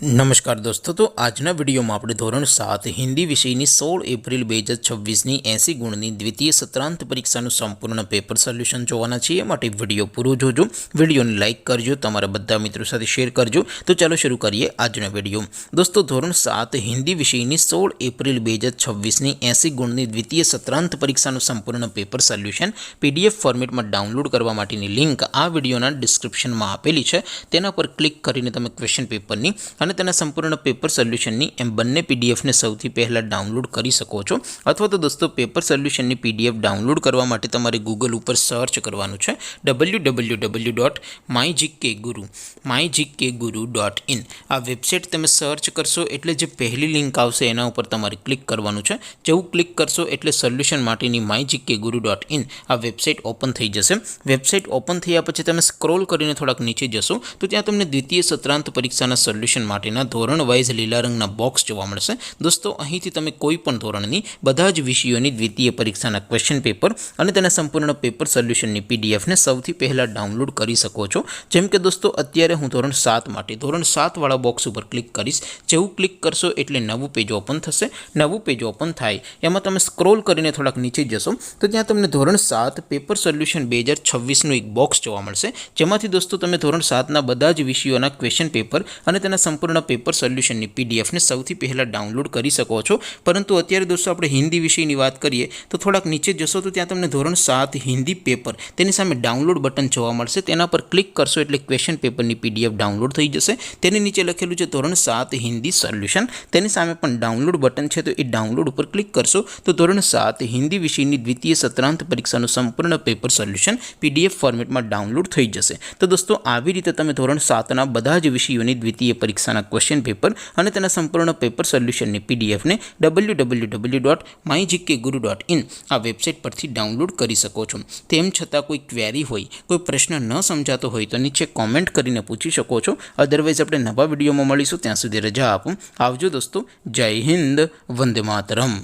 नमस्कार दोस्तों, तो આજના વિડીયોમાં આપણે ધોરણ 7 હિન્દી વિષયની 16 એપ્રિલ 2026ની 80 ગુણની દ્વિતીય સત્રાંત પરીક્ષાનું સંપૂર્ણ પેપર સોલ્યુશન જોવાના છીએ। માટે વિડીયો પૂરો જોજો, વિડીયોને લાઇક કરજો, તમારા બધા મિત્રો સાથે શેર કરજો। તો ચાલો શરૂ કરીએ આજનો વિડીયો। દોસ્તો, ધોરણ 7 હિન્દી વિષયની 16 એપ્રિલ 2026ની 80 ગુણની દ્વિતીય સત્રાંત પરીક્ષાનું સંપૂર્ણ પેપર સોલ્યુશન પીડીએફ ફોર્મેટમાં ડાઉનલોડ કરવા માટેની લિંક આ વિડીયોના ડિસ્ક્રિપ્શનમાં આપેલી છે। તેના પર ક્લિક કરીને તમે ક્વેશ્ચન પેપરની અને તેના સંપૂર્ણ પેપર સોલ્યુશનની એમ બંને પીડીએફને સૌથી પહેલાં ડાઉનલોડ કરી શકો છો। અથવા તો દોસ્તો, પેપર સોલ્યુશનની પીડીએફ ડાઉનલોડ કરવા માટે તમારે ગૂગલ ઉપર સર્ચ કરવાનું છે www.mygkguru.in। આ વેબસાઇટ તમે સર્ચ કરશો એટલે જે પહેલી લિંક આવશે એના ઉપર તમારે ક્લિક કરવાનું છે। જેવું ક્લિક કરશો એટલે સોલ્યુશન માટેની mygkguru.in આ વેબસાઇટ ઓપન થઈ જશે। વેબસાઇટ ઓપન થયા પછી તમે સ્ક્રોલ કરીને થોડાક નીચે જશો તો ત્યાં તમને દ્વિતીય સત્રાંત પરીક્ષાના સોલ્યુશન માટેના ધોરણ વાઇઝ લીલા રંગના બોક્સ જોવા મળશે। દોસ્તો, અહીંથી તમે કોઈ પણ ધોરણની બધા જ વિષયોની દ્વિતીય પરીક્ષાના ક્વેશ્ચન પેપર અને તેના સંપૂર્ણ પેપર સોલ્યુશનની પીડીએફને સૌથી પહેલાં ડાઉનલોડ કરી શકો છો। જેમ કે દોસ્તો, અત્યારે હું ધોરણ 7 માટે ધોરણ 7 વાળા બોક્સ ઉપર ક્લિક કરીશ। જેવું ક્લિક કરશો એટલે નવું પેજ ઓપન થશે। નવું પેજ ઓપન થાય એમાં તમે સ્ક્રોલ કરીને થોડાક નીચે જશો તો ત્યાં તમને ધોરણ 7 પેપર સોલ્યુશન 2026નું એક બોક્સ જોવા મળશે। જેમાંથી દોસ્તો તમે ધોરણ 7ના બધા જ વિષયોના ક્વેશ્ચન પેપર અને તેના સંપૂર્ણ પેપર સોલ્યુશનની પીડીએફને સૌથી પહેલાં ડાઉનલોડ કરી શકો છો। પરંતુ અત્યારે દોસ્તો આપણે હિન્દી વિષયની વાત કરીએ તો થોડાક નીચે જશો તો ત્યાં તમને ધોરણ 7 હિન્દી પેપર તેની સામે ડાઉનલોડ બટન જોવા મળશે। તેના પર ક્લિક કરશો એટલે ક્વેશ્ચન પેપરની પીડીએફ ડાઉનલોડ થઈ જશે। તેની નીચે લખેલું છે ધોરણ 7 હિન્દી સોલ્યુશન, તેની સામે પણ ડાઉનલોડ બટન છે, તો એ ડાઉનલોડ ઉપર ક્લિક કરશો તો ધોરણ 7 હિન્દી વિષયની દ્વિતીય સત્રાંત પરીક્ષાનું સંપૂર્ણ પેપર સોલ્યુશન પીડીએફ ફોર્મેટમાં ડાઉનલોડ થઈ જશે। તો દોસ્તો, આવી રીતે તમે ધોરણ 7ના બધા જ વિષયોની દ્વિતીય પરીક્ષાના ક્વેશ્ચન પેપર અને તેના સંપૂર્ણ પેપર સોલ્યુશનની પીડીએફને www.mygkguru.in આ વેબસાઇટ પરથી ડાઉનલોડ કરી શકો છો। તેમ છતાં કોઈ ક્વેરી હોય, કોઈ પ્રશ્ન ન સમજાતો હોય તો નીચે કોમેન્ટ કરીને પૂછી શકો છો। અદરવાઇઝ આપણે નવા વિડીયોમાં મળીશું, ત્યાં સુધી રજા આપો। આવજો દોસ્તો, જય હિન્દ, વંદે માતરમ।